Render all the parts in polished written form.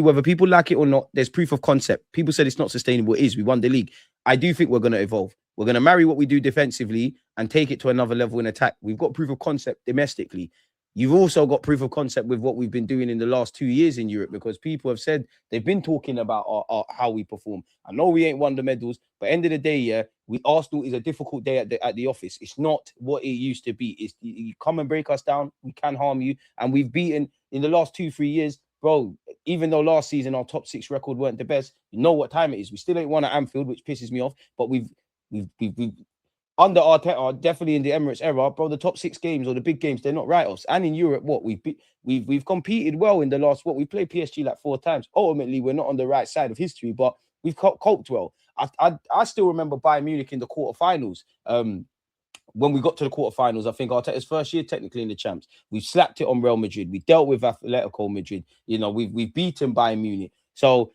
whether people like it or not, there's proof of concept. People said it's not sustainable. It is. We won the league. I do think we're going to evolve. We're going to marry what we do defensively and take it to another level in attack. We've got proof of concept domestically. You've also got proof of concept with what we've been doing in the last 2 years in Europe, because people have said they've been talking about how we perform. I know we ain't won the medals, but end of the day, yeah, Arsenal is a difficult day at the office. It's not what it used to be. It's you come and break us down, we can harm you, and we've beaten in the last 2-3 years, bro. Even though last season our top 6 record weren't the best, you know what time it is. We still ain't won at Anfield, which pisses me off. But we've under Arteta, definitely in the Emirates era, bro, the top 6 games or the big games, they're not write-offs. And in Europe, what we've competed well in the last, we played PSG like 4 times. Ultimately, we're not on the right side of history, but we've coped well. I still remember Bayern Munich in the quarterfinals. When we got to the quarterfinals, I think Arteta's first year technically in the champs, we slapped it on Real Madrid. We dealt with Atletico Madrid. You know, we've beaten Bayern Munich. So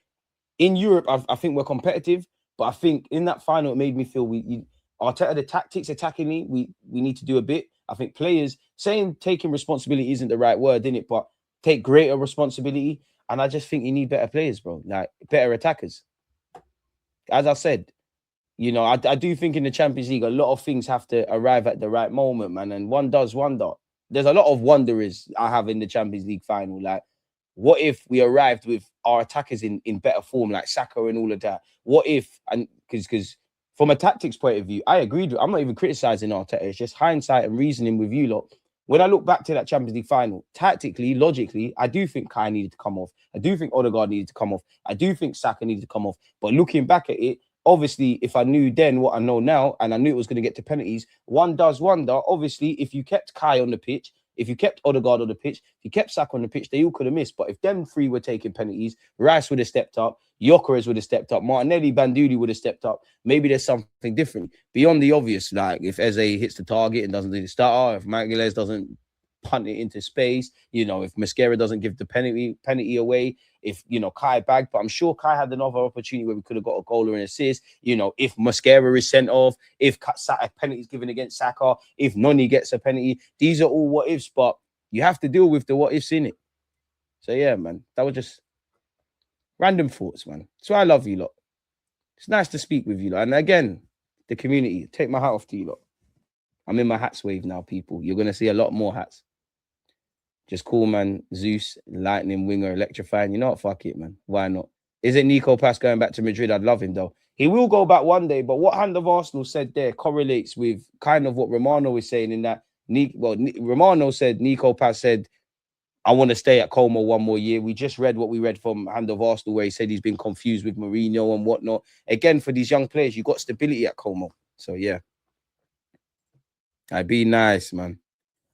in Europe, I think we're competitive, but I think in that final, it made me feel Arteta, the tactics attackingly, we need to do a bit. I think players saying taking responsibility isn't the right word, in it, but take greater responsibility. And I just think you need better players, bro, like better attackers. As I said, you know, I do think in the Champions League, a lot of things have to arrive at the right moment, man. And one does wonder. There's a lot of wonders I have in the Champions League final. Like, what if we arrived with our attackers in better form, like Saka and all of that? What if, and because from a tactics point of view, I agreed. I'm not even criticizing Arteta. It's just hindsight and reasoning with you lot. When I look back to that Champions League final, tactically, logically, I do think Kai needed to come off. I do think Odegaard needed to come off. I do think Saka needed to come off. But looking back at it, obviously, if I knew then what I know now, and I knew it was going to get to penalties, one does wonder, obviously, if you kept Kai on the pitch, if you kept Odegaard on the pitch, if you kept Saka on the pitch, they all could have missed. But if them 3 were taking penalties, Rice would have stepped up, Gyökeres would have stepped up, Martinelli, Banduli would have stepped up. Maybe there's something different. Beyond the obvious, like if Eze hits the target and doesn't do the starter, if Magalhaes doesn't punt it into space, you know, if Mosquera doesn't give the penalty away, if, you know, Kai bagged, but I'm sure Kai had another opportunity where we could have got a goal or an assist, you know, if Mosquera is sent off, if a penalty is given against Saka, if Noni gets a penalty, these are all what ifs, but you have to deal with the what ifs in it. So yeah, man, that was just random thoughts, man. That's why I love you lot. It's nice to speak with you lot. And again, the community, take my hat off to you lot. I'm in my hats wave now, people. You're going to see a lot more hats. Just cool, man. Zeus, Lightning, Winger, Electrifying. You know what? Fuck it, man. Why not? Isn't Nico Pass going back to Madrid? I'd love him, though. He will go back one day, but what Hand of Arsenal said there correlates with kind of what Romano is saying in that. Romano said, Nico Pass said, I want to stay at Como one more year. We just read what we read from Hand of Arsenal, where he said he's been confused with Mourinho and whatnot. Again, for these young players, you got stability at Como. So, yeah. I'd be nice, man.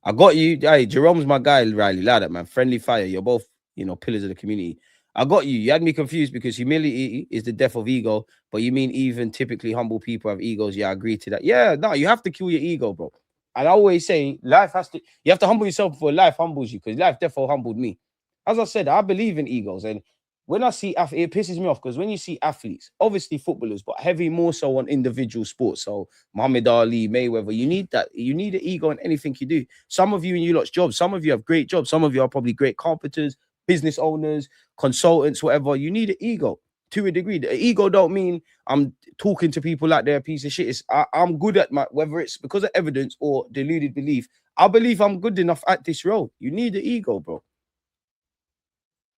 I got you. Hey, Jerome's my guy, Riley. Like that, man. Friendly fire. You're both, you know, pillars of the community. I got you. You had me confused because humility is the death of ego. But you mean even typically humble people have egos? Yeah, I agree to that. Yeah, no, you have to kill your ego, bro. And I always say, you have to humble yourself before life humbles you, because life definitely humbled me. As I said, I believe in egos. And when I see it pisses me off, because when you see athletes, obviously footballers, but heavy more so on individual sports. So Muhammad Ali, Mayweather, you need that. You need an ego in anything you do. Some of you in you lot's jobs, some of you have great jobs. Some of you are probably great carpenters, business owners, consultants, whatever. You need an ego to a degree. The ego don't mean I'm talking to people like they're a piece of shit. I'm good at whether it's because of evidence or deluded belief. I believe I'm good enough at this role. You need an ego, bro.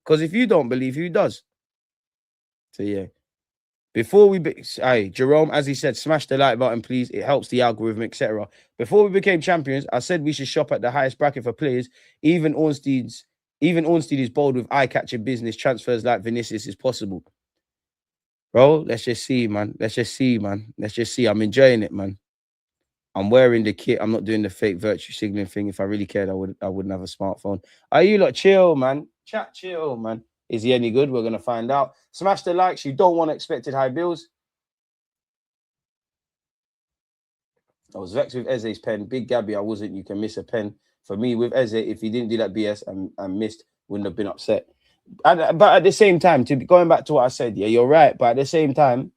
Because if you don't believe, who does? So, yeah. Before we... Jerome, as he said, smash the like button, please. It helps the algorithm, etc. Before we became champions, I said we should shop at the highest bracket for players. Even Ornstein is bold with eye-catching business. Transfers like Vinicius is possible. Bro, let's just see, man. Let's just see, man. Let's just see. I'm enjoying it, man. I'm wearing the kit. I'm not doing the fake virtue signaling thing. If I really cared, I wouldn't have a smartphone. Are you lot chill, man? Chat chill, man. Is he any good? We're going to find out. Smash the likes. You don't want expected high bills. I was vexed with Eze's pen. Big Gabby, I wasn't. You can miss a pen. For me, with Eze, if he didn't do that BS and missed, wouldn't have been upset. But at the same time, going back to what I said, yeah, you're right. But at the same time,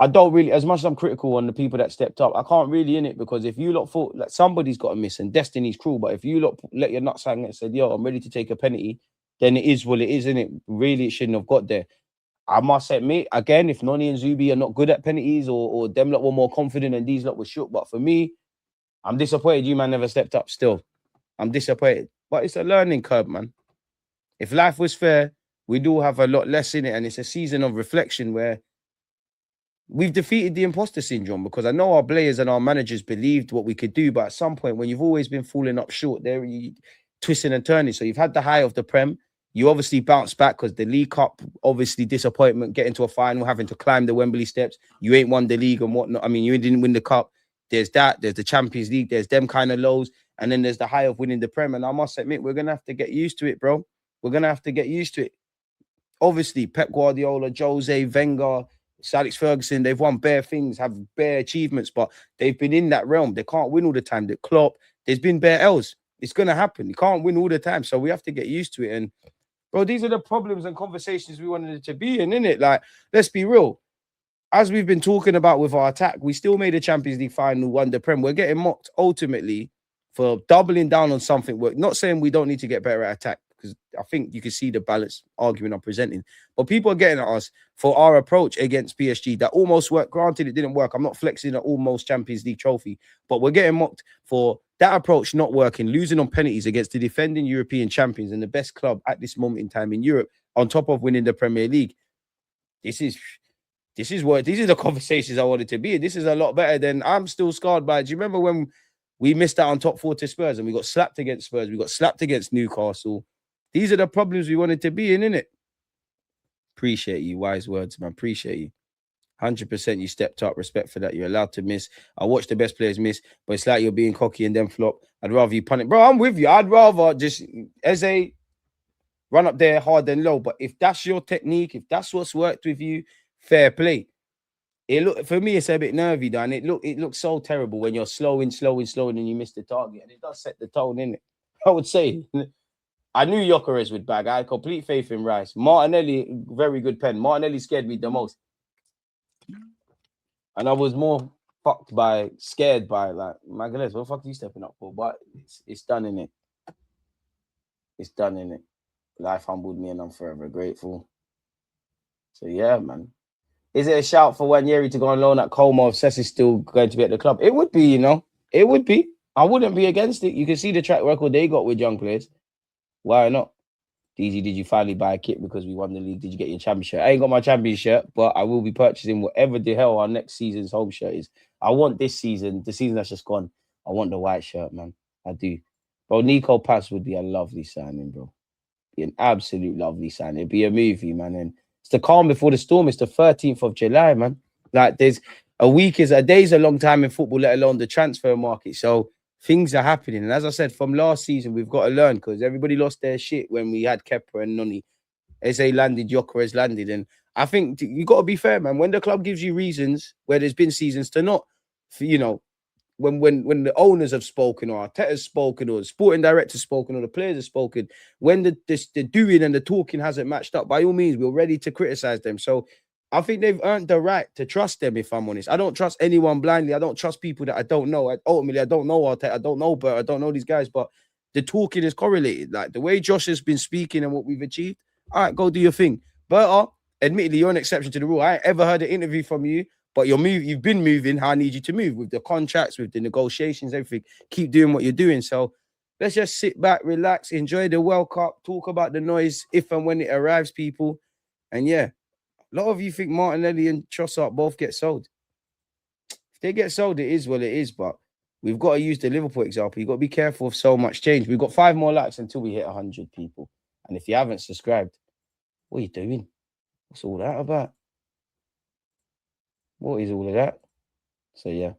I don't really, as much as I'm critical on the people that stepped up, I can't really in it, because if you lot thought like somebody's got to miss and destiny's cruel, but if you lot let your nuts hang and said, yo, I'm ready to take a penalty, then it is what it is, isn't it? Really, it shouldn't have got there. I must admit, again, if Noni and Zubi are not good at penalties or them lot were more confident and these lot were shook, but for me, I'm disappointed you man never stepped up still. I'm disappointed. But it's a learning curve, man. If life was fair, we do have a lot less in it, and it's a season of reflection where we've defeated the imposter syndrome, because I know our players and our managers believed what we could do, but at some point when you've always been falling up short, there you twisting and turning. So you've had the high of the Prem. You obviously bounced back because the League Cup, obviously disappointment, getting to a final, having to climb the Wembley steps. You ain't won the league and whatnot. I mean, you didn't win the Cup. There's that. There's the Champions League. There's them kind of lows. And then there's the high of winning the Prem. And I must admit, we're going to have to get used to it, bro. We're going to have to get used to it. Obviously, Pep Guardiola, Jose, Wenger, Sir Alex Ferguson, they've won bare things, have bare achievements, but they've been in that realm. They can't win all the time. The Klopp, there's been bare L's. It's going to happen. You can't win all the time. So we have to get used to it. And, bro, these are the problems and conversations we wanted it to be in, innit? Like, let's be real. As we've been talking about with our attack, we still made a Champions League final, won the Prem. We're getting mocked ultimately for doubling down on something. We're not saying we don't need to get better at attack, because I think you can see the balance argument I'm presenting. But people are getting at us for our approach against PSG that almost worked. Granted, it didn't work. I'm not flexing an almost Champions League trophy, but we're getting mocked for that approach not working, losing on penalties against the defending European champions and the best club at this moment in time in Europe, on top of winning the Premier League. These are the conversations I wanted to be in. This is a lot better than, I'm still scarred by. Do you remember when we missed out on top 4 to Spurs and we got slapped against Spurs? We got slapped against Newcastle. These are the problems we wanted to be in, innit? Appreciate you. Wise words, man. Appreciate you. 100% you stepped up. Respect for that. You're allowed to miss. I watch the best players miss, but it's like you're being cocky and then flop. I'd rather you punt it. Bro, I'm with you. I'd rather just, Eze, run up there hard and low. But if that's your technique, if that's what's worked with you, fair play. For me, it's a bit nervy, though, and it looks so terrible when you're slowing, and you miss the target, and it does set the tone, innit? I would say. I knew Gyökeres would bag. I had complete faith in Rice. Martinelli, very good pen. Martinelli scared me the most. And I was more scared by, like, my goodness, what the fuck are you stepping up for? But it's done, innit? It's done, innit? Life humbled me and I'm forever grateful. So, yeah, man. Is it a shout for Wanyeri to go on loan at Como if Cess is still going to be at the club? It would be, you know. It would be. I wouldn't be against it. You can see the track record they got with young players. Why not? DG, did you finally buy a kit because we won the league? Did you get your champion shirt? I ain't got my champion shirt, but I will be purchasing whatever the hell our next season's home shirt is. I want this season, the season that's just gone, I want the white shirt, man. I do. Bro, Nico Pass would be a lovely signing, bro. Be an absolute lovely signing. It'd be a movie, man. And it's the calm before the storm. It's the 13th of July, man. Like, there's a day's a long time in football, let alone the transfer market. So things are happening. And as I said, from last season, we've got to learn, because everybody lost their shit when we had Kepa and Noni. Eze landed, Gyökeres landed. And I think you got to be fair, man. When the club gives you reasons where there's been seasons to not, you know, when the owners have spoken, or Arteta's spoken, or the sporting director's spoken, or the players have spoken, when the doing and the talking hasn't matched up, by all means, we're ready to criticize them. So I think they've earned the right to trust them, if I'm honest. I don't trust anyone blindly. I don't trust people that I don't know. Ultimately, I don't know Arteta. I don't know Bert. I don't know these guys, but the talking is correlated. Like, the way Josh has been speaking and what we've achieved, all right, go do your thing. Bert, admittedly, you're an exception to the rule. I ain't ever heard an interview from you, but you've been moving how I need you to move, with the contracts, with the negotiations, everything. Keep doing what you're doing. So let's just sit back, relax, enjoy the World Cup, talk about the noise if and when it arrives, people. And yeah, a lot of you think Martinelli and Trossard both get sold. If they get sold, it is what it is. But we've got to use the Liverpool example. You've got to be careful of so much change. We've got 5 more likes until we hit 100 people. And if you haven't subscribed, what are you doing? What's all that about? What is all of that? So, yeah.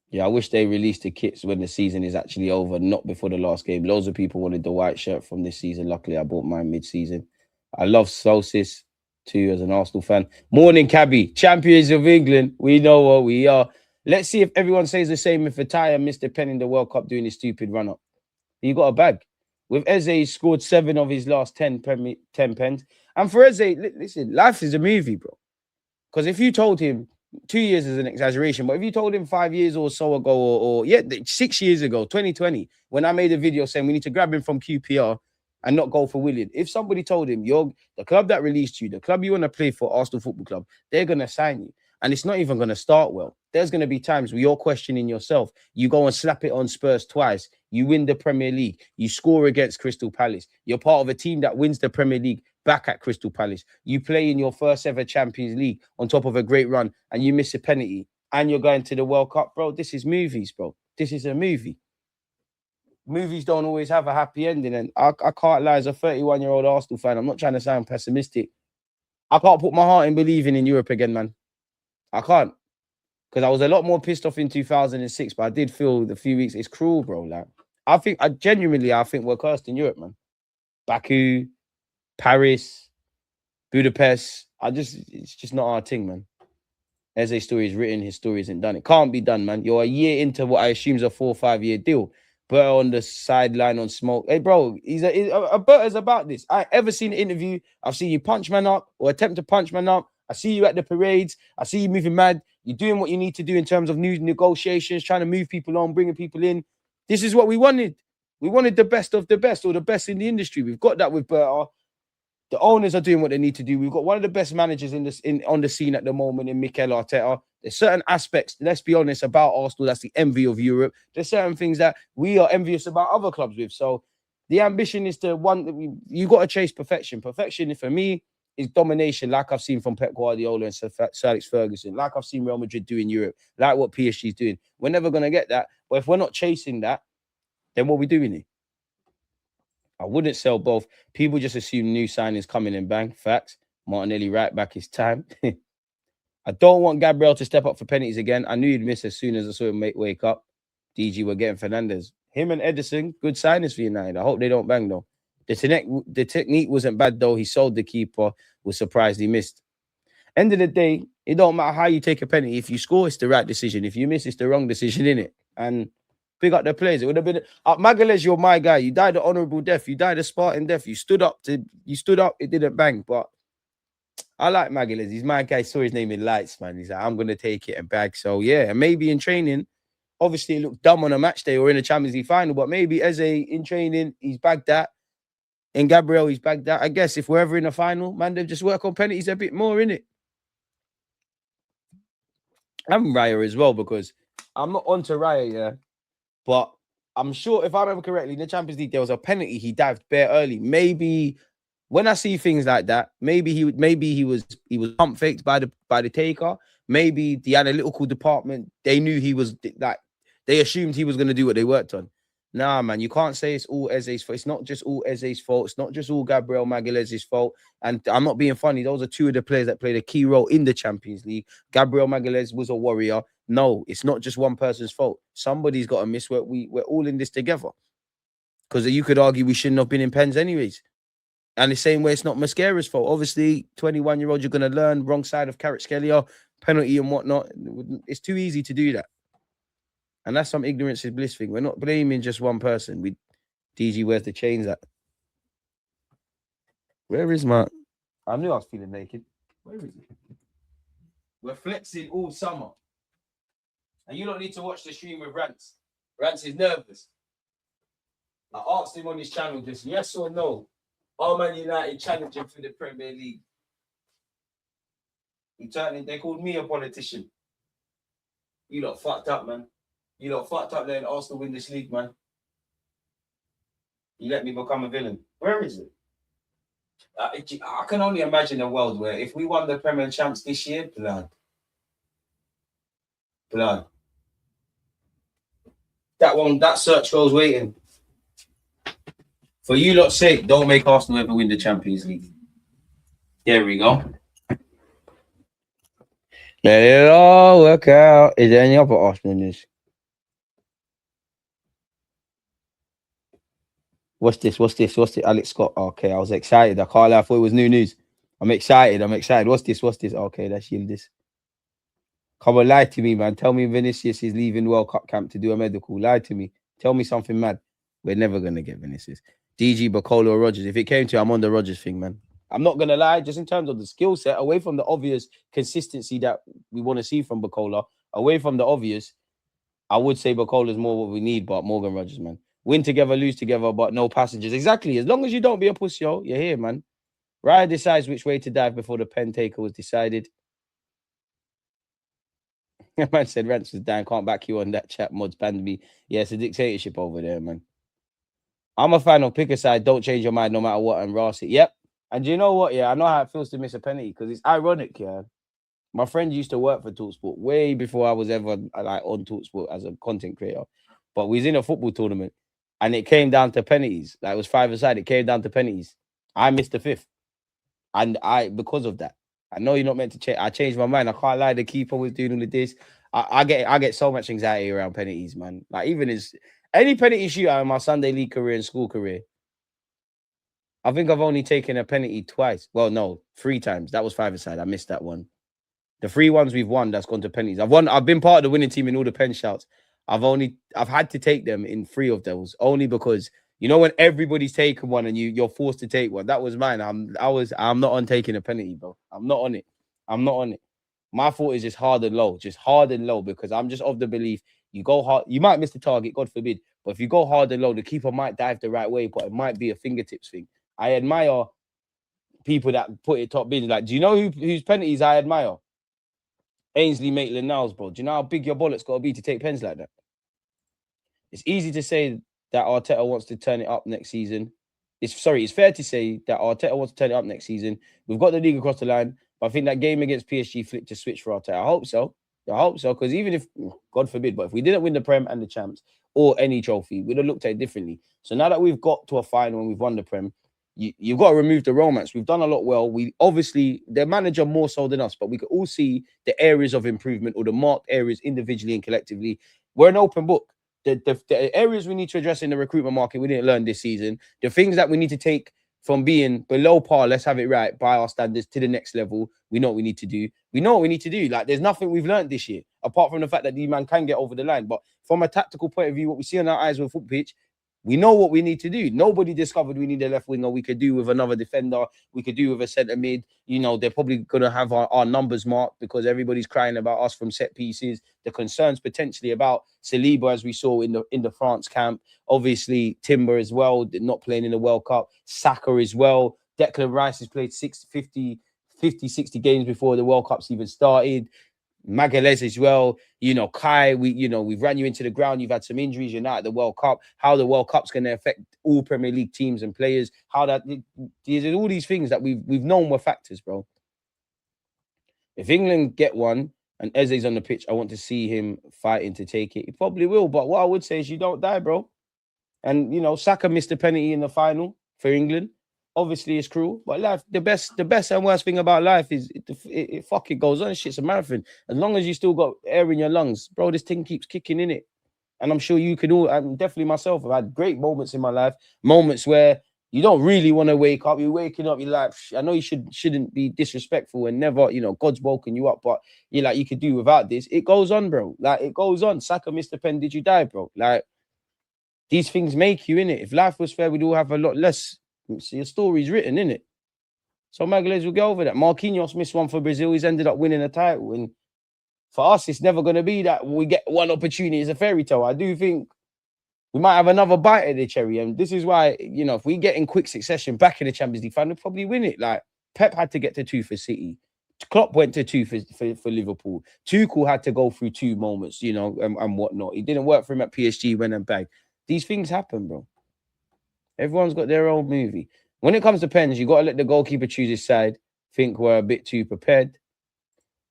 Yeah, I wish they released the kits when the season is actually over, not before the last game. Loads of people wanted the white shirt from this season. Luckily, I bought mine mid-season. I love Tzolis too, as an Arsenal fan. Morning, Cabby. Champions of England. We know what we are. Let's see if everyone says the same if Ataya missed a pen in the World Cup doing his stupid run-up. He got a bag. With Eze, he scored 7 of his last 10 pens. And for Eze, listen, life is a movie, bro. Because if you told him, 2 years is an exaggeration, but if you told him 5 years or so ago, or 6 years ago, 2020, when I made a video saying we need to grab him from QPR, and not go for Willian. If somebody told him, you're the club that released you, the club you want to play for, Arsenal Football Club, they're going to sign you. And it's not even going to start well. There's going to be times where you're questioning yourself. You go and slap it on Spurs twice. You win the Premier League. You score against Crystal Palace. You're part of a team that wins the Premier League back at Crystal Palace. You play in your first ever Champions League on top of a great run and you miss a penalty and you're going to the World Cup. Bro, this is movies, bro. This is a movie. Movies don't always have a happy ending. And I can't lie, as a 31-year-old Arsenal fan, I'm not trying to sound pessimistic. I can't put my heart in believing in Europe again, man. I can't. Because I was a lot more pissed off in 2006, but I did feel the few weeks, it's cruel, bro. Like, I think we're cursed in Europe, man. Baku, Paris, Budapest. It's just not our thing, man. Eze's story is written, his story isn't done. It can't be done, man. You're a year into what I assume is a 4 or 5 year deal. But on the sideline on smoke. Hey, bro, a Berta's about this. I ever seen an interview. I've seen you punch man up or attempt to punch man up. I see you at the parades. I see you moving mad. You're doing what you need to do in terms of new negotiations, trying to move people on, bringing people in. This is what we wanted. We wanted the best of the best or the best in the industry. We've got that with Berta. The owners are doing what they need to do. We've got one of the best managers on the scene at the moment in Mikel Arteta. There's certain aspects, let's be honest, about Arsenal that's the envy of Europe. There's certain things that we are envious about other clubs with. So the ambition is to you got to chase perfection. Perfection for me is domination, like I've seen from Pep Guardiola and Sir Alex Ferguson, like I've seen Real Madrid do in Europe, like what PSG is doing. We're never going to get that. But if we're not chasing that, then what are we doing here? I wouldn't sell both. People just assume new signings coming in bang. Facts. Martinelli right back his time. I don't want Gabriel to step up for penalties again. I knew he'd miss as soon as I saw him wake up. DG, we're getting Fernandes. Him and Edison, good signings for United. I hope they don't bang, though. The technique wasn't bad, though. He sold the keeper. Was surprised he missed. End of the day, it don't matter how you take a penalty. If you score, it's the right decision. If you miss, it's the wrong decision, innit? And pick up the players. It would have been Magalhaes, you're my guy. You died an honourable death. You died a Spartan death. You stood up. It didn't bang. But I like Magalhaes. He's my guy. Saw his name in lights, man. He's like, I'm gonna take it and bag. So yeah, and maybe in training, obviously it looked dumb on a match day or in a Champions League final. But maybe Eze in training, he's bagged that. In Gabriel, he's bagged that. I guess if we're ever in a final, man, they'll just work on penalties a bit more, innit? I'm Raya as well because I'm not onto Raya, yeah. But I'm sure, if I remember correctly, in the Champions League, there was a penalty he dived bare early. Maybe when I see things like that, maybe he was pump faked by the taker. Maybe the analytical department, they knew he was like, they assumed he was going to do what they worked on. Nah, man, you can't say it's all Eze's fault. It's not just all Eze's fault. It's not just all Gabriel Magalhaes' fault. And I'm not being funny. Those are two of the players that played a key role in the Champions League. Gabriel Magalhaes was a warrior. No, it's not just one person's fault. Somebody's got to miss work. We're all in this together. Because you could argue we shouldn't have been in pens anyways. And the same way, it's not Mascara's fault. Obviously, 21-year-old, you're going to learn wrong side of Kvaratskhelia, penalty and whatnot. It's too easy to do that. And that's some ignorance is bliss thing. We're not blaming just one person. DG, where's the chains at? Where is my... I knew I was feeling naked. Where is it? We're flexing all summer. And you don't need to watch the stream with Rants. Rants is nervous. I asked him on his channel just yes or no. Are Man United challenging for the Premier League? They called me a politician. You lot fucked up, man. You lot fucked up letting Arsenal win this league, man. You let me become a villain. Where is it? I can only imagine a world where if we won the Premier Champs this year, blood. That search goes waiting. For you lot's sake, don't make Arsenal ever win the Champions League. There we go. Let it all work out. Is there any other Arsenal news? What's this? Alex Scott. Okay, I was excited. I can't lie. I thought it was new news. I'm excited. What's this? Okay, that's Yildiz. Come on, lie to me, man. Tell me Vinicius is leaving World Cup camp to do a medical. Lie to me. Tell me something mad. We're never going to get Vinicius. DG, Bacola, or Rodgers. If it came to, I'm on the Rodgers thing, man. I'm not going to lie. Just in terms of the skill set, away from the obvious consistency that we want to see from Bacola, away from the obvious, I would say Bacola's more what we need, but Morgan Rodgers, man. Win together, lose together, but no passengers. Exactly. As long as you don't be a pussy, yo, you're here, man. Raya decides which way to dive before the pen taker was decided. Man said Rance was down. Can't back you on that chat. Mods banned me. Yeah, it's a dictatorship over there, man. I'm a fan of pick a side. Don't change your mind no matter what. And Ross it. Yep. And you know what? Yeah, I know how it feels to miss a penalty because it's ironic. Yeah, my friend used to work for Talksport way before I was ever like on Talksport as a content creator. But we was in a football tournament, and it came down to penalties. Like it was 5-a-side. It came down to penalties. I missed the fifth, and because of that. I know you're not meant to change. I changed my mind. I can't lie. The keeper was doing all of this. I get so much anxiety around penalties, man. Like even as any penalty shootout in my Sunday league career and school career, I think I've only taken a penalty twice. Well, no, 3 times. That was 5-a-side. I missed that one. The 3 ones we've won, that's gone to penalties. I've been part of the winning team in all the pen shouts. I've had to take them in 3 of those only because you know when everybody's taken one and you're forced to take one. That was mine. I'm not on taking a penalty, bro. I'm not on it. I'm not on it. My thought is just hard and low, because I'm just of the belief you go hard, you might miss the target, God forbid. But if you go hard and low, the keeper might dive the right way, but it might be a fingertips thing. I admire people that put it top bins. Like, do you know whose penalties I admire? Ainsley Maitland-Niles, bro. Do you know how big your bollock's got to be to take pens like that? It's easy to say that Arteta wants to turn it up next season. It's fair to say that Arteta wants to turn it up next season. We've got the league across the line, but I think that game against PSG flipped a switch for Arteta. I hope so, because even if, God forbid, but if we didn't win the Prem and the Champs or any trophy, we'd have looked at it differently. So now that we've got to a final and we've won the Prem, you've got to remove the romance. We've done a lot well. We obviously, the manager more so than us, but we could all see the areas of improvement or the marked areas individually and collectively. We're an open book. The areas we need to address in the recruitment market, we didn't learn this season. The things that we need to take from being below par, let's have it right, by our standards to the next level, we know what we need to do. We know what we need to do. Like, there's nothing we've learned this year, apart from the fact that the man can get over the line. But from a tactical point of view, what we see on our eyes with foot pitch, we know what we need to do. Nobody discovered we need a left winger. We could do with another defender. We could do with a centre mid. You know, they're probably going to have our numbers marked because everybody's crying about us from set pieces. The concerns potentially about Saliba, as we saw in the France camp. Obviously, Timber as well, not playing in the World Cup. Saka as well. Declan Rice has played 60 games before the World Cup's even started. Magalhaes as well, you know, Kai, we've ran you into the ground. You've had some injuries. You're not at the World Cup. How the World Cup's going to affect all Premier League teams and players? How that there's all these things that we've known were factors, bro. If England get one and Eze's on the pitch, I want to see him fighting to take it. He probably will, but what I would say is you don't die, bro. And you know, Saka missed a penalty in the final for England. Obviously, it's cruel, but life, the best and worst thing about life is it fucking goes on. Shit's a marathon. As long as you still got air in your lungs, bro, this thing keeps kicking in it. And I'm sure you can all, and definitely myself, I've had great moments in my life, moments where you don't really want to wake up. You're waking up, you're like, I know you shouldn't be disrespectful and never, you know, God's woken you up, but you're like, you could do without this. It goes on, bro. Like, it goes on. Saka missed the pen. Did you die, bro? Like, these things make you, innit? If life was fair, we'd all have a lot less. So your story's written, innit? So Magalhaes will get over that. Marquinhos missed one for Brazil. He's ended up winning a title. And for us, it's never going to be that we get one opportunity. It's a fairy tale. I do think we might have another bite at the cherry. And this is why, you know, if we get in quick succession back in the Champions League final, we'll probably win it. Like, Pep had to get to 2 for City. Klopp went to 2 for Liverpool. Tuchel had to go through 2 moments, you know, and whatnot. It didn't work for him at PSG, went and bang. These things happen, bro. Everyone's got their own movie. When it comes to pens, you got to let the goalkeeper choose his side. Think we're a bit too prepared.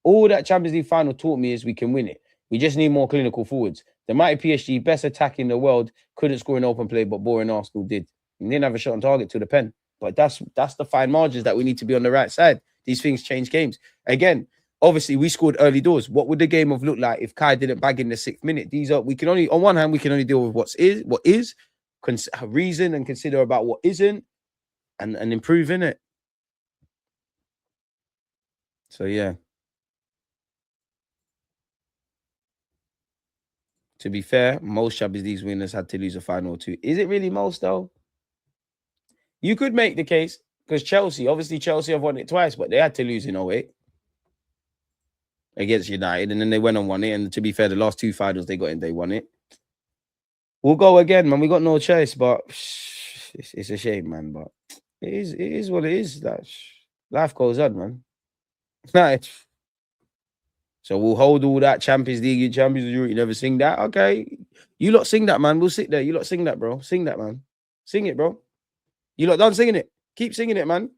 All that Champions League final taught me is we can win it. We just need more clinical forwards. The mighty PSG, best attack in the world, couldn't score an open play, but boring Arsenal did. And didn't have a shot on target to the pen. But that's the fine margins that we need to be on the right side. These things change games. Again, obviously, we scored early doors. What would the game have looked like if Kai didn't bag in the 6th minute? We can only, on one hand, we can only deal with what is, reason and consider about what isn't, and improve in it. So yeah. To be fair, most Champions League winners had to lose a final or 2. Is it really most though? You could make the case because Chelsea have won it twice, but they had to lose in 08 against United, and then they went and won it. And to be fair, the last 2 finals they got in, they won it. We'll go again, man. We got no choice, but it's a shame, man. But it is what it is. That life goes on, man. Like, so we'll hold all that Champions League, Champions League. You never sing that, okay? You lot sing that, man. We'll sit there. You lot sing that, bro. Sing that, man. Sing it, bro. You lot done singing it. Keep singing it, man.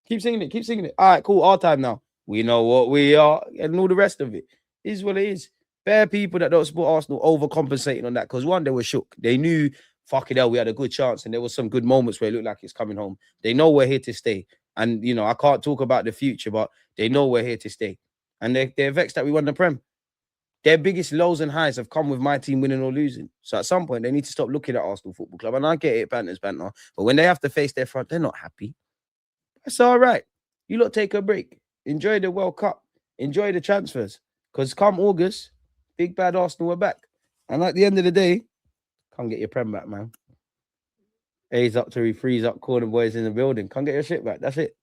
Keep singing it. Keep singing it. All right, cool. Our time now. We know what we are, and all the rest of it is what it is. Bare people that don't support Arsenal overcompensating on that because one, they were shook. They knew, fucking hell, we had a good chance, and there was some good moments where it looked like it's coming home. They know we're here to stay, and you know I can't talk about the future, but they know we're here to stay, and they're vexed that we won the Prem. Their biggest lows and highs have come with my team winning or losing. So at some point, they need to stop looking at Arsenal Football Club. And I get it, banter's banter. But when they have to face their front, they're not happy. That's all right. You lot take a break. Enjoy the World Cup. Enjoy the transfers. Because come August, big bad Arsenal are back. And at the end of the day, come get your Prem back, man. A's up to freeze up, corner boys in the building. Come get your shit back. That's it.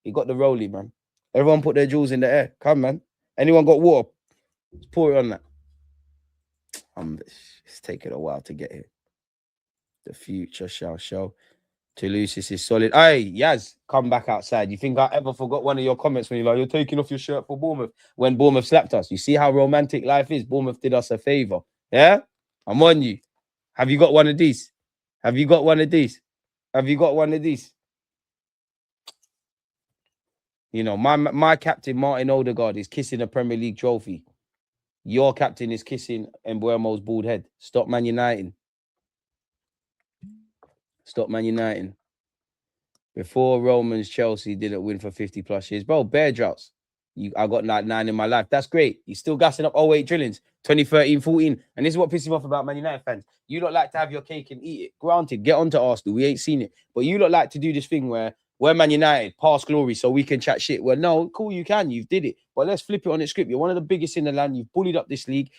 You got the rollie, man. Everyone put their jewels in the air. Come, man. Anyone got water? Let's pour it on that. It's taken a while to get here. The future shall show. Toulouse is solid. Hey, Yaz, come back outside. You think I ever forgot one of your comments when you're like, you're taking off your shirt for Bournemouth when Bournemouth slapped us? You see how romantic life is? Bournemouth did us a favor. Yeah? I'm on you. Have you got one of these? Have you got one of these? Have you got one of these? You know, my captain, Martin Odegaard, is kissing a Premier League trophy. Your captain is kissing Embuemo's bald head. Stop Man United. Stop Man United. Before Romans, Chelsea didn't win for 50 plus years. Bro, bear droughts. I got like 9 in my life. That's great. You're still gassing up 08 drillings, 2013, 14. And this is what pisses me off about Man United fans. You don't like to have your cake and eat it. Granted, get on to Arsenal. We ain't seen it. But you don't like to do this thing where we're Man United, past glory, so we can chat shit. Well, no, cool, you can. You've did it. But let's flip it on its script. You're one of the biggest in the land. You've bullied up this league.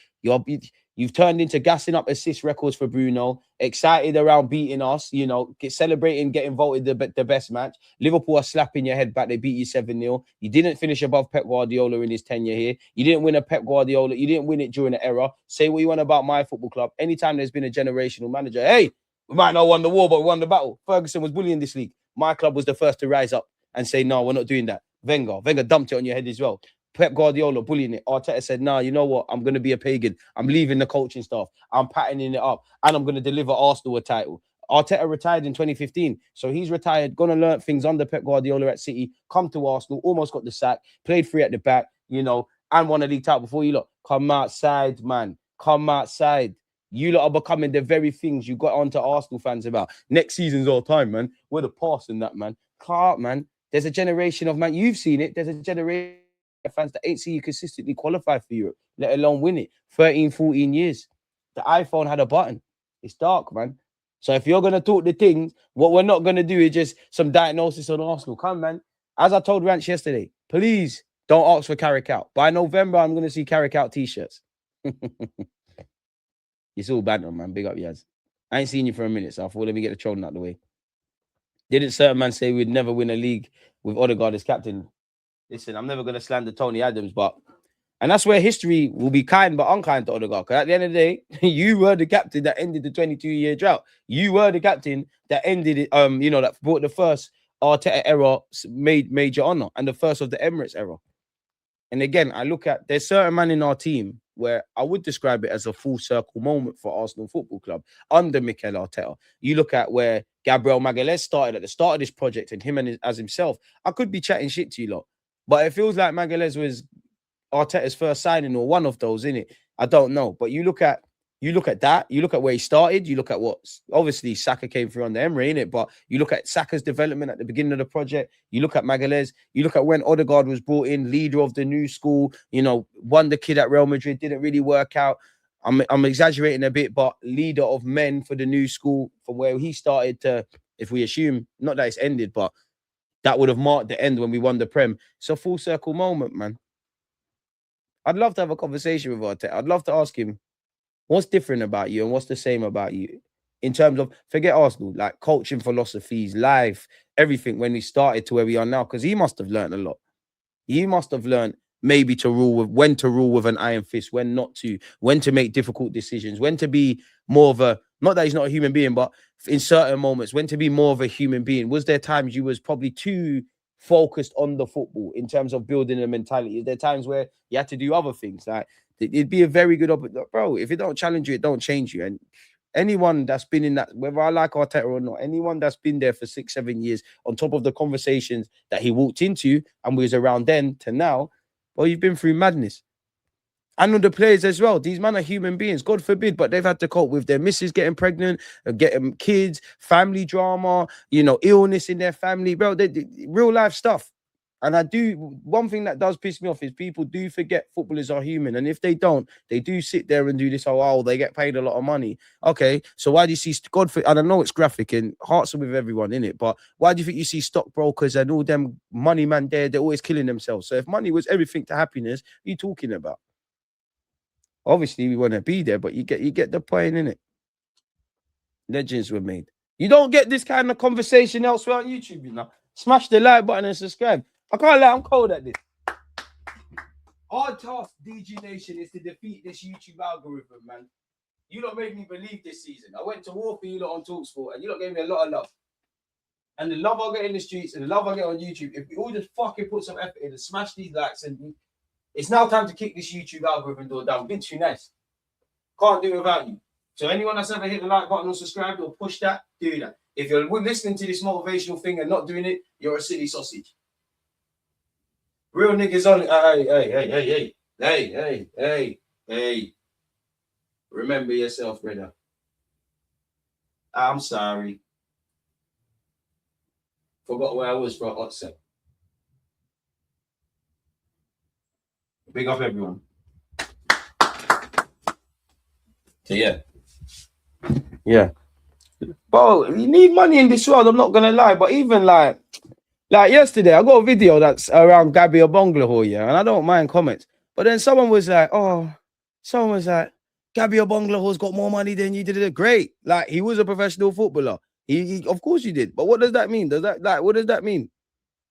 You've turned into gassing up assist records for Bruno, excited around beating us, you know, celebrating getting voted the best match. Liverpool are slapping your head back. They beat you 7-0. You didn't finish above Pep Guardiola in his tenure here. You didn't win a Pep Guardiola. You didn't win it during the era. Say what you want about my football club. Anytime there's been a generational manager, hey, we might not won the war, but we won the battle. Ferguson was bullying this league. My club was the first to rise up and say, no, we're not doing that. Wenger dumped it on your head as well. Pep Guardiola bullying it. Arteta said, nah, you know what? I'm going to be a pagan. I'm leaving the coaching staff. I'm patterning it up. And I'm going to deliver Arsenal a title. Arteta retired in 2015. So he's retired, going to learn things under Pep Guardiola at City, come to Arsenal, almost got the sack, played free at the back, you know, and won a league title before you lot. Come outside, man. Come outside. You lot are becoming the very things you got onto Arsenal fans about. Next season's all time, man. We're the past in that, man. Clark, man. There's a generation of, man, you've seen it. There's a generation fans that ain't seen you consistently qualify for Europe, let alone win it. 13, 14 years. The iPhone had a button. It's dark, man. So if you're going to talk the things, what we're not going to do is just some diagnosis on Arsenal. Come, man. As I told Ranch yesterday, please don't ask for Carrick out. By November, I'm going to see Carrick out t-shirts. It's all banter, man. Big up, Yaz. I ain't seen you for a minute, so I thought, let me get the trolling out of the way. Didn't certain man say we'd never win a league with Odegaard as captain? Listen, I'm never going to slander Tony Adams, and that's where history will be kind but unkind to Odegaard. Because at the end of the day, you were the captain that ended the 22-year drought. You were the captain that ended it, that brought the first Arteta era, made major honor, and the first of the Emirates era. And again, I look at, there's certain man in our team where I would describe it as a full circle moment for Arsenal Football Club under Mikel Arteta. You look at where Gabriel Magalhaes started at the start of this project and him and as himself. I could be chatting shit to you lot, but it feels like Magalhaes was Arteta's first signing or one of those, innit? I don't know. But you look at that, you look at where he started, you look at what, obviously Saka came through on the Emery, innit? But you look at Saka's development at the beginning of the project, you look at Magalhaes, you look at when Odegaard was brought in, leader of the new school, won the kid at Real Madrid, didn't really work out. I'm exaggerating a bit, but leader of men for the new school from where he started to, if we assume, not that it's ended, but that would have marked the end when we won the Prem. It's a full circle moment, man. I'd love to have a conversation with Arteta. I'd love to ask him, what's different about you and what's the same about you in terms of, forget Arsenal, like coaching philosophies, life, everything when we started to where we are now, because he must have learned a lot. He must have learned maybe to rule with when to rule with an iron fist, when not to, when to make difficult decisions, when to be more of a, not that he's not a human being, but in certain moments, when to be more of a human being. Was there times you was probably too focused on the football in terms of building a mentality? Is there times where you had to do other things? Like it'd be a very good bro. If it don't challenge you, it don't change you. And anyone that's been in that, whether I like Arteta or not, anyone that's been there for 6-7 years, on top of the conversations that he walked into and was around then to now, well, you've been through madness. And on the players as well. These men are human beings, God forbid, but they've had to cope with their missus getting pregnant, getting kids, family drama, illness in their family, bro. Real life stuff. And one thing that does piss me off is people do forget footballers are human. And if they don't, they do sit there and do this, they get paid a lot of money. Okay, so why do you see, and I know it's graphic and hearts are with everyone in it, but why do you think you see stockbrokers and all them money man there, they're always killing themselves? So if money was everything to happiness, what are you talking about? Obviously, we want to be there, but you get the point, innit? Legends were made. You don't get this kind of conversation elsewhere on YouTube, Smash the like button and subscribe. I can't lie, I'm cold at this. Our task, DG Nation, is to defeat this YouTube algorithm, man. You lot made me believe this season. I went to war for you lot on TalkSport, and you lot gave me a lot of love. And the love I get in the streets and the love I get on YouTube, if we all just fucking put some effort in and smash these likes, and it's now time to kick this YouTube algorithm door down. Been too nice. Can't do it without you. So anyone that's ever hit the like button or subscribed or push that, do that. If you're listening to this motivational thing and not doing it, you're a silly sausage. Real niggas only. Hey. Remember yourself, brother. I'm sorry. Forgot where I was for a hot sec. Big up everyone. So yeah. Bro, you need money in this world, I'm not gonna lie. But even like yesterday, I got a video that's around Gabby Obonglaho, and I don't mind comments. But then someone was like, Gabby Obonglaho's got more money than you did. Great. Like, he was a professional footballer. He of course you did. But what does that mean? What does that mean?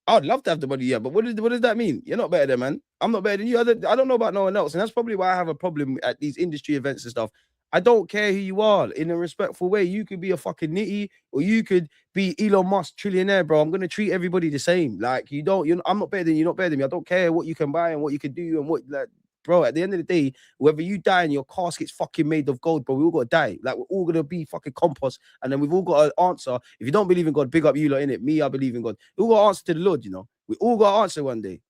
I'd love to have the money, yeah, but what does that mean? You're not better than man. I'm not better than you. I don't know about no one else. And that's probably why I have a problem at these industry events and stuff. I don't care who you are in a respectful way. You could be a fucking nitty, or you could be Elon Musk, trillionaire, bro. I'm going to treat everybody the same. Like, I'm not better than you, you're not better than me. I don't care what you can buy and what you can do and what, like, bro, at the end of the day, whether you die and your casket's fucking made of gold, bro, we all got to die. Like, we're all going to be fucking compost. And then we've all got to answer. If you don't believe in God, big up you lot, innit? Me, I believe in God. We all got to answer to the Lord, We all got to answer one day.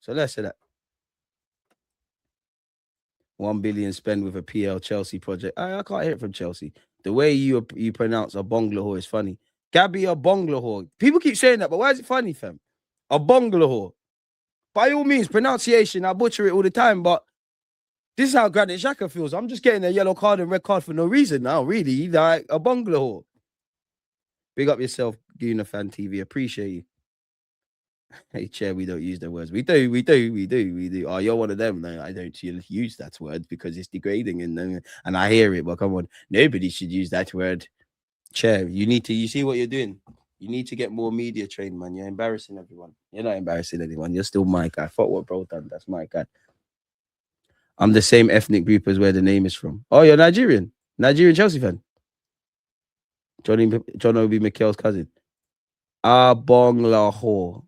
So let's say that. 1 billion spend with a PL Chelsea project. I can't hear it from Chelsea. The way you pronounce Obonglaho is funny. Gabby Obonglaho. People keep saying that, but why is it funny, fam? Obonglaho. By all means, pronunciation, I butcher it all the time, but this is how Granit Xhaka feels. I'm just getting a yellow card and red card for no reason now, really. Like, Obonglaho. Big up yourself, Guna Fan TV. Appreciate you. Hey, Chair, we don't use the words. We do. Oh, you're one of them. No, I don't use that word because it's degrading, and I hear it. But come on, nobody should use that word. Chair, you see what you're doing. You need to get more media trained, man. You're embarrassing everyone. You're not embarrassing anyone. You're still my guy. Fuck what bro done. That's my guy. I'm the same ethnic group as where the name is from. Oh, you're Nigerian Chelsea fan. John Obi Mikel's cousin. Abonglaho.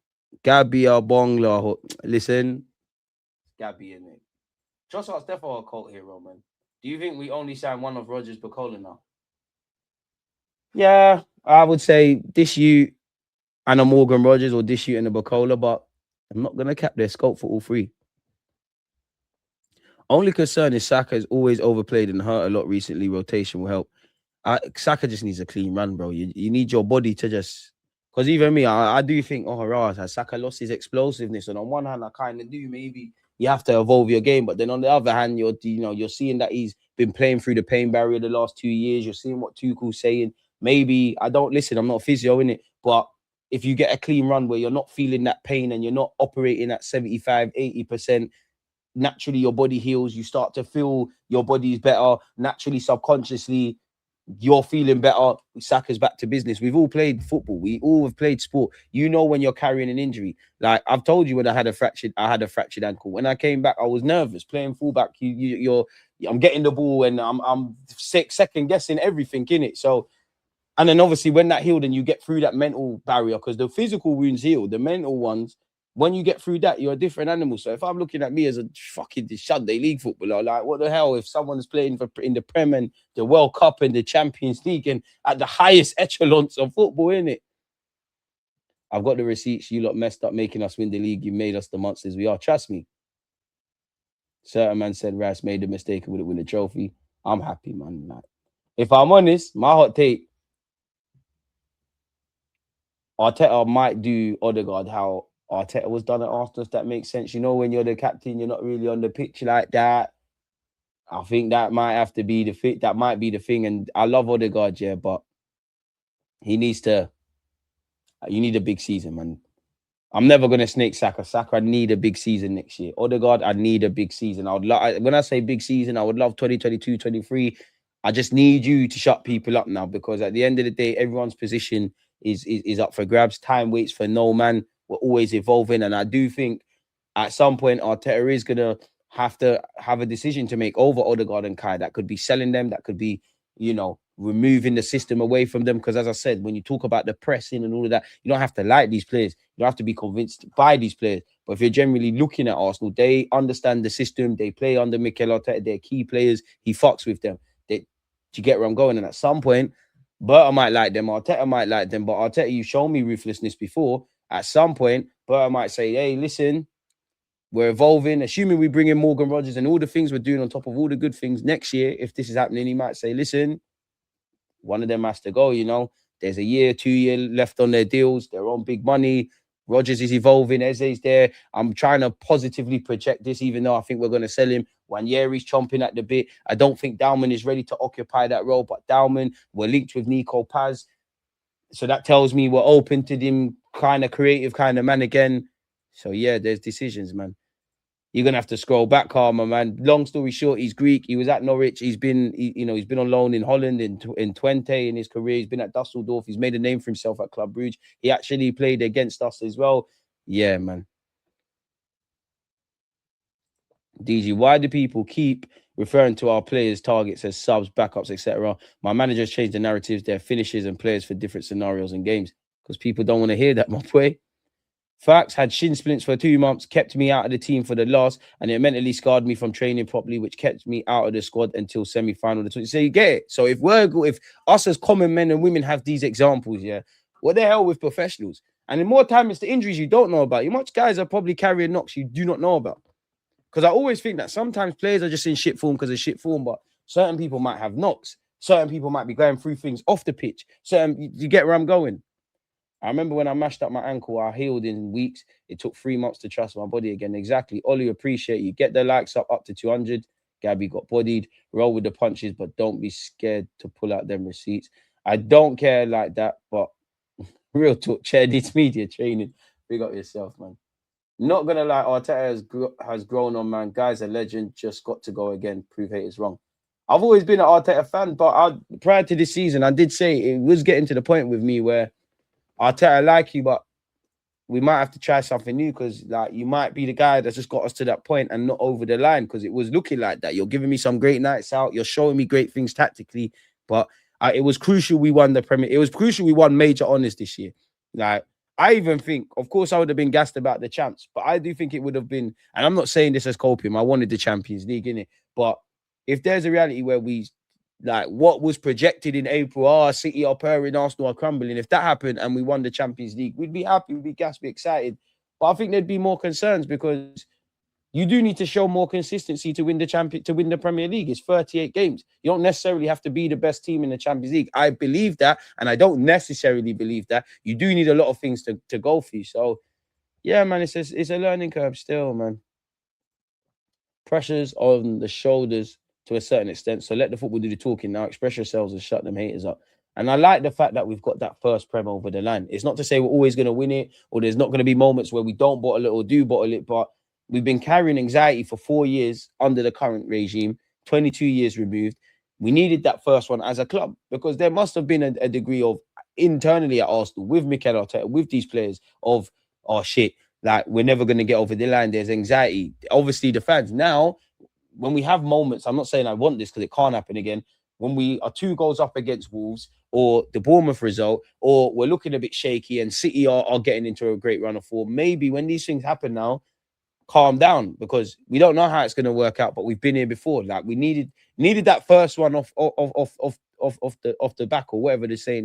Gabby Obonglaho. Listen, Gabby in it. Joshua's definitely a cult hero, man. Do you think we only signed one of Rogers Bacola now? Yeah, I would say this you and a Morgan Rogers, or this you and a Bacola, but I'm not gonna cap their scope for all three. Only concern is Saka is always overplayed and hurt a lot recently. Rotation will help. Saka just needs a clean run, bro. You need your body to just. Because even me, I do think, has Saka lost his explosiveness? And on one hand, I kind of do. Maybe you have to evolve your game, but then on the other hand, you're seeing that he's been playing through the pain barrier the last 2 years. You're seeing what Tuchel's saying. Maybe I'm not a physio in it, but if you get a clean run where you're not feeling that pain and you're not operating at 75, 80%, naturally your body heals. You start to feel your body's better naturally, subconsciously. you're feeling better. Saka's back to business. We've all played football. We all have played sport. You know when you're carrying an injury. Like I've told you when I had a fractured ankle. When I came back, I was nervous playing fullback. I'm getting the ball and I'm second guessing everything in it. So, and then obviously when that healed and you get through that mental barrier, because the physical wounds heal, the mental ones, when you get through that, you're a different animal. So if I'm looking at me as a fucking Sunday League footballer, like what the hell if someone's playing in the Prem and the World Cup and the Champions League and at the highest echelons of football, innit? I've got the receipts. You lot messed up making us win the league. You made us the monsters we are. Trust me. Certain man said Rice made a mistake and wouldn't win the trophy. I'm happy, man. Like, if I'm honest, my hot take, Arteta might do Odegaard how Arteta was done at Arsenal, if that makes sense. You know, when you're the captain, you're not really on the pitch like that. I think that might have to be the fit. That might be the thing. And I love Odegaard, yeah, but he needs to. You need a big season, man. I'm never gonna snake Saka. Saka, I need a big season next year. Odegaard, I need a big season. I would love. When I say big season, I would love 2022, 23. I just need you to shut people up now, because at the end of the day, everyone's position is up for grabs. Time waits for no man. We're always evolving, and I do think at some point Arteta is gonna have to have a decision to make over Odegaard and Kai. That could be selling them. That could be, removing the system away from them. Because as I said, when you talk about the pressing and all of that, you don't have to like these players. You don't have to be convinced by these players. But if you're generally looking at Arsenal, they understand the system. They play under Mikel Arteta. They're key players. He fucks with them. Do you get where I'm going? And at some point, Berta might like them. Arteta might like them. But Arteta, you've shown me ruthlessness before. At some point, Berta might say, hey, listen, we're evolving. Assuming we bring in Morgan Rogers and all the things we're doing on top of all the good things next year, if this is happening, he might say, listen, one of them has to go. There's a year, 2 year left on their deals. They're on big money. Rogers is evolving. Eze's there. I'm trying to positively project this, even though I think we're going to sell him. Wanyeri's chomping at the bit. I don't think Dalman is ready to occupy that role, but Dalman, we're linked with Nico Paz. So that tells me we're open to them kind of creative kind of man again. So yeah, there's decisions, man. You're gonna have to scroll back, Karma, man. Long story short, he's Greek. He was at Norwich. He's been on loan in Holland in Twente in his career. He's been at Dusseldorf. He's made a name for himself at Club Brugge. He actually played against us as well. Yeah, man. DG, why do people keep referring to our players' targets as subs, backups, etc.? My managers changed the narratives. They're finishers and players for different scenarios and games, because people don't want to hear that, my boy. Facts, had shin splints for 2 months, kept me out of the team for the loss, and it mentally scarred me from training properly, which kept me out of the squad until semi-final. So you get it. So if us as common men and women have these examples, yeah, what the hell with professionals? And in more time, it's the injuries you don't know about. You much guys are probably carrying knocks you do not know about. Because I always think that sometimes players are just in shit form because of shit form, but certain people might have knocks. Certain people might be going through things off the pitch. You get where I'm going? I remember when I mashed up my ankle, I healed in weeks. It took 3 months to trust my body again. Exactly. Ollie, appreciate you. Get the likes up to 200. Gabby got bodied. Roll with the punches, but don't be scared to pull out them receipts. I don't care like that, but real talk, chair needs media training. Big up yourself, man. Not going to lie, Arteta has grown on, man. Guy's a legend. Just got to go again. Prove haters wrong. I've always been an Arteta fan, but prior to this season, I did say it was getting to the point with me where Arteta, I like you, but we might have to try something new, because like you might be the guy that's just got us to that point and not over the line, because it was looking like that. You're giving me some great nights out. You're showing me great things tactically, but it was crucial we won the Premier. It was crucial we won major honours this year. Like I even think, of course, I would have been gassed about the champs, but I do think it would have been, and I'm not saying this as copium. I wanted the Champions League, innit? But if there's a reality where we, like what was projected in April, City are purring, Arsenal are crumbling. If that happened and we won the Champions League, we'd be happy, we'd be gassed, be excited. But I think there'd be more concerns, because you do need to show more consistency to win the Premier League. It's 38 games. You don't necessarily have to be the best team in the Champions League. I believe that, and I don't necessarily believe that. You do need a lot of things to go through. So, yeah, man, it's a learning curve still, man. Pressures on the shoulders to a certain extent. So let the football do the talking now. Express yourselves and shut them haters up. And I like the fact that we've got that first Prem over the line. It's not to say we're always going to win it, or there's not going to be moments where we don't bottle it or do bottle it, but we've been carrying anxiety for 4 years under the current regime, 22 years removed. We needed that first one as a club, because there must have been a degree of internally at Arsenal with Mikel Arteta, with these players, of, oh shit, like we're never going to get over the line. There's anxiety. Obviously, the fans now, when we have moments, I'm not saying I want this because it can't happen again. When we are 2 goals up against Wolves, or the Bournemouth result, or we're looking a bit shaky and City are getting into a great run of form, maybe when these things happen now, calm down, because we don't know how it's going to work out, but we've been here before. Like we needed that first one off the back, or whatever they're saying.